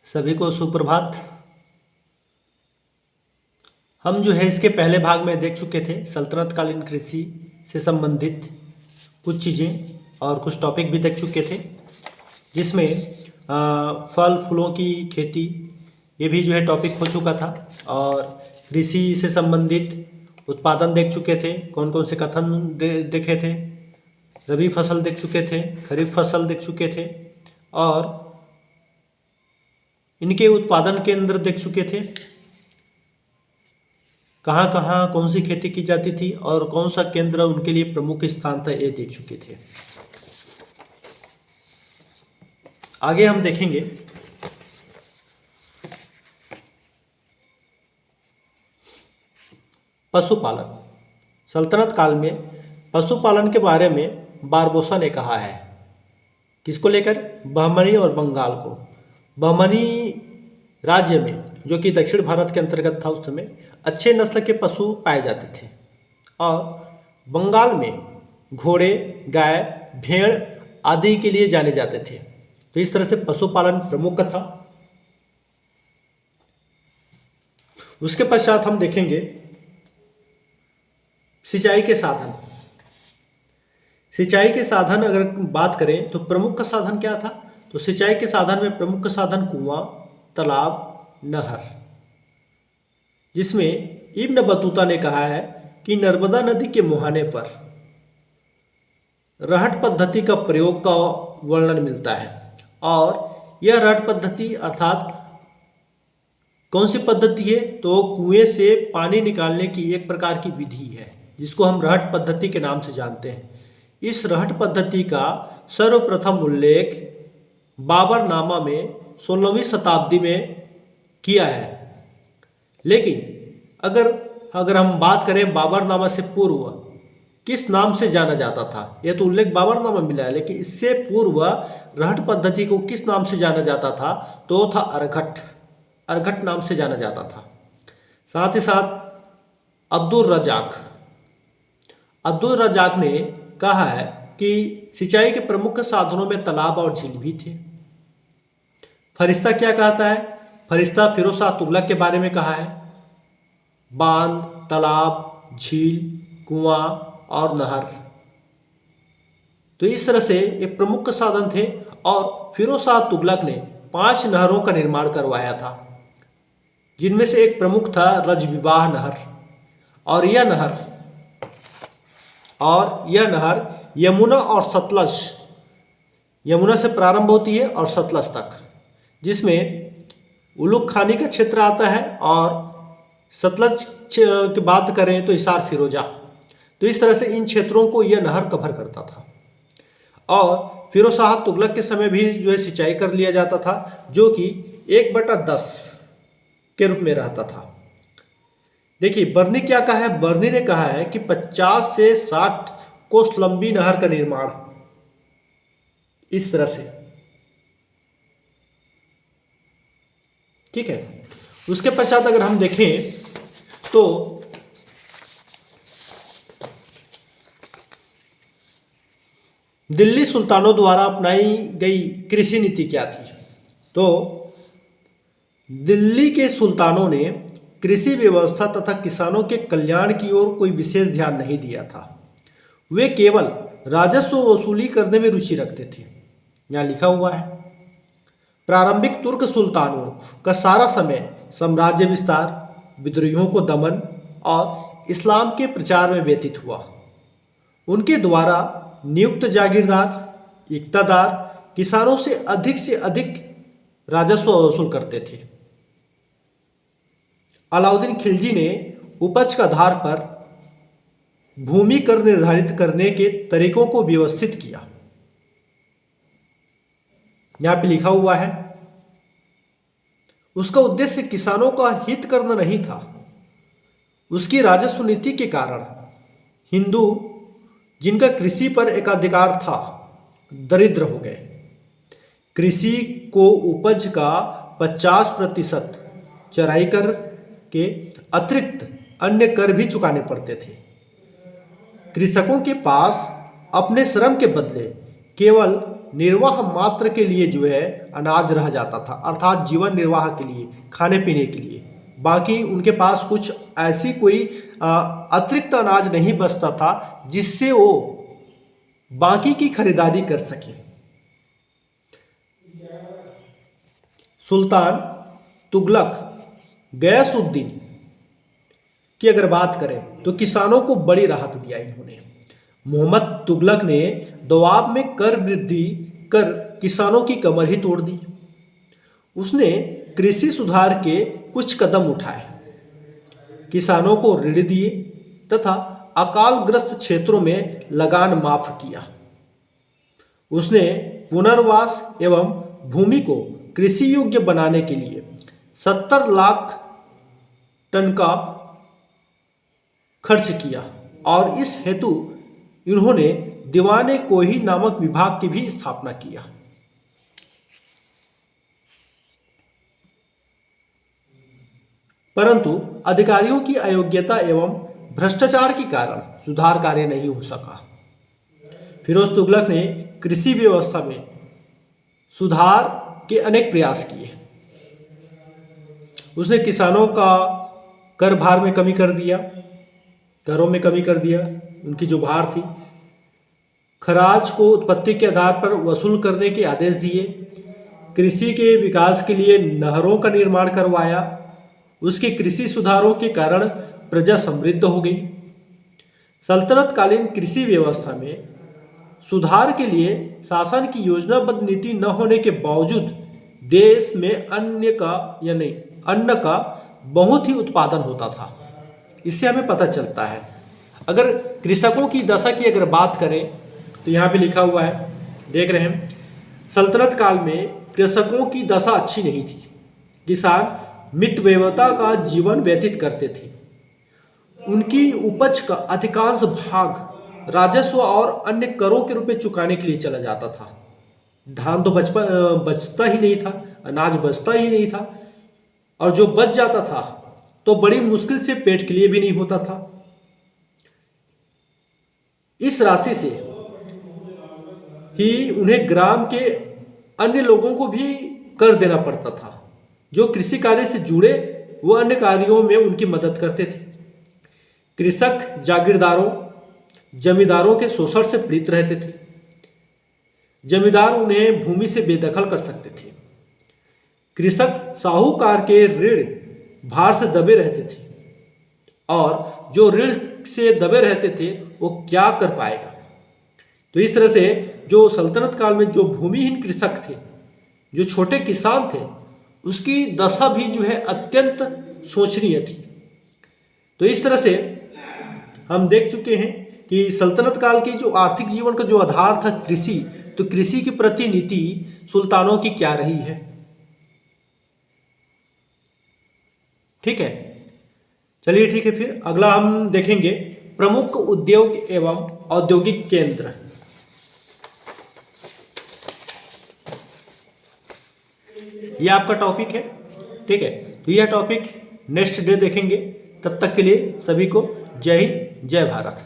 सभी को सुप्रभात। हम जो है इसके पहले भाग में देख चुके थे सल्तनत कालीन कृषि से संबंधित कुछ चीज़ें और कुछ टॉपिक भी देख चुके थे, जिसमें फल फूलों की खेती ये भी जो है टॉपिक हो चुका था। और कृषि से संबंधित उत्पादन देख चुके थे, कौन कौन से कथन देखे थे, रबी फसल देख चुके थे, खरीफ फसल देख चुके थे और इनके उत्पादन केंद्र देख चुके थे, कहाँ कहाँ कौन सी खेती की जाती थी और कौन सा केंद्र उनके लिए प्रमुख स्थान था, ये देख चुके थे। आगे हम देखेंगे पशुपालन। सल्तनत काल में पशुपालन के बारे में बारबोसा ने कहा है। किसको लेकर? बहमनी और बंगाल को। बहमनी राज्य में, जो कि दक्षिण भारत के अंतर्गत था, उस समय अच्छे नस्ल के पशु पाए जाते थे और बंगाल में घोड़े, गाय, भेड़ आदि के लिए जाने जाते थे। तो इस तरह से पशुपालन प्रमुख था। उसके पश्चात हम देखेंगे सिंचाई के साधन। सिंचाई के साधन अगर बात करें तो प्रमुख साधन क्या था? तो सिंचाई के साधन में प्रमुख साधन कुआं, तालाब, नहर, जिसमें इब्न बतूता ने कहा है कि नर्मदा नदी के मुहाने पर रहट पद्धति का प्रयोग का वर्णन मिलता है। और यह रहट पद्धति अर्थात कौन सी पद्धति है? तो कुएं से पानी निकालने की एक प्रकार की विधि है, जिसको हम रहट पद्धति के नाम से जानते हैं। इस रहट पद्धति का सर्वप्रथम उल्लेख बाबरनामा में 16वीं शताब्दी में किया है। लेकिन अगर हम बात करें बाबरनामा से पूर्व किस नाम से जाना जाता था, यह तो उल्लेख बाबरनामा मिला है, लेकिन इससे पूर्व रहट पद्धति को किस नाम से जाना जाता था? तो था अर्घट। अर्घट नाम से जाना जाता था। साथ ही साथ अब्दुल रजाक ने कहा है कि सिंचाई के प्रमुख साधनों में तालाब और झील भी थे। फरिश्ता क्या कहता है? फरिश्ता फिरोज शाह तुगलक के बारे में कहा है। बांध, तालाब, झील, कुआं और नहर, तो इस तरह से ये प्रमुख साधन थे। और फिरोज शाह तुगलक ने 5 नहरों का निर्माण करवाया था, जिनमें से एक प्रमुख था रजविवाह नहर। और यह नहर यमुना और सतलज, यमुना से प्रारंभ होती है और सतलज तक, जिसमें उलुग खानी का क्षेत्र आता है और सतलज की बात करें तो हिसार फिरोजा। तो इस तरह से इन क्षेत्रों को यह नहर कवर करता था। और फिरोज शाह तुगलक के समय भी जो है सिंचाई कर लिया जाता था, जो कि 1/10 के रूप में रहता था। देखिए बर्नी क्या कहा है? बर्नी ने कहा है कि 50 से 60 कोस लंबी नहर का निर्माण, इस तरह से, ठीक है। उसके पश्चात अगर हम देखें तो दिल्ली सुल्तानों द्वारा अपनाई गई कृषि नीति क्या थी? तो दिल्ली के सुल्तानों ने कृषि व्यवस्था तथा किसानों के कल्याण की ओर कोई विशेष ध्यान नहीं दिया था। वे केवल राजस्व वसूली करने में रुचि रखते थे। यहाँ लिखा हुआ है, प्रारंभिक तुर्क सुल्तानों का सारा समय साम्राज्य विस्तार, विद्रोहियों को दमन और इस्लाम के प्रचार में व्यतीत हुआ। उनके द्वारा नियुक्त जागीरदार, इक्तादार किसानों से अधिक राजस्व वसूल करते थे। अलाउद्दीन खिलजी ने उपज का आधार पर भूमि कर निर्धारित करने के तरीकों को व्यवस्थित किया। यहां पे लिखा हुआ है, उसका उद्देश्य किसानों का हित करना नहीं था। उसकी राजस्व नीति के कारण हिंदू, जिनका कृषि पर एकाधिकार था, दरिद्र हो गए। कृषि को उपज का 50% चराई कर के अतिरिक्त अन्य कर भी चुकाने पड़ते थे। कृषकों के पास अपने श्रम के बदले केवल निर्वाह मात्र के लिए जो है अनाज रह जाता था, अर्थात जीवन निर्वाह के लिए, खाने पीने के लिए। बाकी उनके पास कुछ ऐसी कोई अतिरिक्त अनाज नहीं बचता था जिससे वो बाकी की खरीदारी कर सके। सुल्तान तुगलक गयासुद्दीन की अगर बात करें तो किसानों को बड़ी राहत दिया इन्होंने। मोहम्मद तुगलक ने दोआब में कर वृद्धि कर किसानों की कमर ही तोड़ दी। उसने कृषि सुधार के कुछ कदम उठाए, किसानों को ऋण दिए तथा अकालग्रस्त क्षेत्रों में लगान माफ किया। उसने पुनर्वास एवं भूमि को कृषि योग्य बनाने के लिए 70 लाख टन का खर्च किया और इस हेतु इन्होंने दीवाने कोही नामक विभाग की भी स्थापना किया। परंतु अधिकारियों की अयोग्यता एवं भ्रष्टाचार के कारण सुधार कार्य नहीं हो सका। फिरोज तुगलक ने कृषि व्यवस्था में सुधार के अनेक प्रयास किए। उसने किसानों का कर भार में कमी कर दिया, करों में कमी कर दिया, उनकी जो भार थी। खराज को उत्पत्ति के आधार पर वसूल करने के आदेश दिए। कृषि के विकास के लिए नहरों का निर्माण करवाया। उसके कृषि सुधारों के कारण प्रजा समृद्ध हो गई। सल्तनतकालीन कृषि व्यवस्था में सुधार के लिए शासन की योजनाबद्ध नीति न होने के बावजूद देश में अन्न का बहुत ही उत्पादन होता था। इससे हमें पता चलता है। अगर कृषकों की दशा की अगर बात करें तो यहाँ पे लिखा हुआ है, देख रहे हैं, सल्तनत काल में कृषकों की दशा अच्छी नहीं थी। किसान मितव्ययता का जीवन व्यतीत करते थे। उनकी उपज का अधिकांश भाग राजस्व और अन्य करों के रूप में चुकाने के लिए चला जाता था। धान तो बचता ही नहीं था, अनाज बचता ही नहीं था, और जो बच जाता था तो बड़ी मुश्किल से पेट के लिए भी नहीं होता था। इस राशि से ही उन्हें ग्राम के अन्य लोगों को भी कर देना पड़ता था। जो कृषि कार्य से जुड़े वो अन्य कार्यों में उनकी मदद करते थे। कृषक जागीरदारों, जमींदारों के शोषण से पीड़ित रहते थे। जमींदार उन्हें भूमि से बेदखल कर सकते थे। कृषक साहूकार के ऋण भार से दबे रहते थे, और जो ऋण से दबे रहते थे वो क्या कर पाएगा। तो इस तरह से जो सल्तनत काल में जो भूमिहीन कृषक थे, जो छोटे किसान थे, उसकी दशा भी जो है अत्यंत शोचनीय थी। तो इस तरह से हम देख चुके हैं कि सल्तनत काल के जो आर्थिक जीवन का जो आधार था कृषि, तो कृषि की प्रति नीति सुल्तानों की क्या रही है। ठीक है, चलिए ठीक है, फिर अगला हम देखेंगे प्रमुख उद्योग एवं औद्योगिक केंद्र। यह आपका टॉपिक है। ठीक है, तो यह टॉपिक नेक्स्ट डे देखेंगे। तब तक के लिए सभी को जय हिंद, जय भारत।